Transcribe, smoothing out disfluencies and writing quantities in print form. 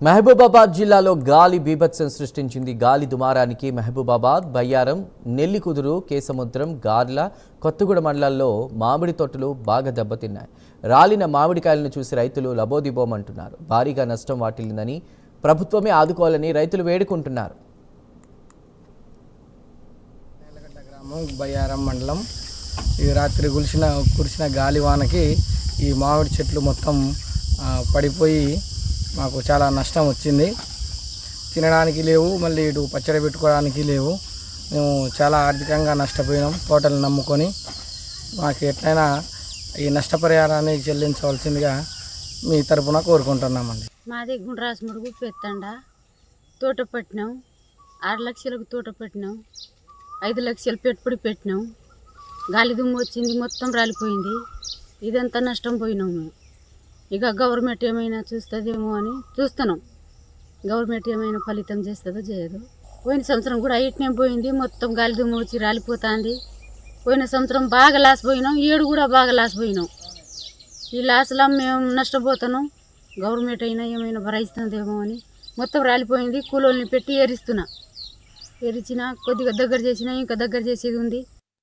మహబూబాబాద్ జిల్లాలో గాలి బీభత్సం సృష్టించింది. గాలి దుమారానికి మహబూబాబాద్, బయ్యారం, నెల్లికుదురు, కేసముద్రం, గార్ల, కొత్తగూడ మండలాల్లో మామిడి తోటలు బాగా దెబ్బతిన్నాయి. రాలిన మామిడికాయలను చూసి రైతులు లబోదిబోమంటున్నారు. భారీగా నష్టం వాటిల్లిందని ప్రభుత్వమే ఆదుకోవాలని రైతులు వేడుకుంటున్నారు. బయ్యారం మండలం ఈ రాత్రి కురిసిన గాలివానకి ఈ మామిడి చెట్లు మొత్తం పడిపోయి మాకు చాలా నష్టం వచ్చింది. తినడానికి లేవు, మళ్ళీ ఇటు పచ్చడి పెట్టుకోవడానికి లేవు. మేము చాలా ఆర్థికంగా నష్టపోయినాం. తోటలు నమ్ముకొని మాకు ఎట్లయినా ఈ నష్టపరిహారాన్ని చెల్లించవలసిందిగా మీ తరపున కోరుకుంటున్నామండి. మాది గుండ్రాసముడుగు పెత్తండ తోట పెట్టినాం. 6 లక్షలకు తోట పెట్టినాం. 5 లక్షలు పెట్టుబడి పెట్టినాం. గాలి దుమ్ము వచ్చింది, మొత్తం రాలిపోయింది. ఇదంతా నష్టం పోయినాం మేము. ఇక గవర్నమెంట్ ఏమైనా చూస్తుందేమో అని చూస్తున్నాం. గవర్నమెంట్ ఏమైనా ఫలితం చేస్తుందో చేయదు. పోయిన సంవత్సరం కూడా ఇట్నే పోయింది, మొత్తం గాలి దుమ్ము వచ్చి రాలిపోతుంది. పోయిన సంవత్సరం బాగా లాస్ పోయినాం, ఏడు కూడా బాగా లాస్ పోయినాం. ఈ లాస్లో మేము నష్టపోతున్నాం. గవర్నమెంట్ అయినా ఏమైనా భరిస్తుందేమో అని మొత్తం రాలిపోయింది. కూలోల్ని పెట్టి ఎరిస్తున్నా, ఎరిచినా కొద్దిగా దగ్గర చేసినా ఇంకా దగ్గర చేసేది ఉంది.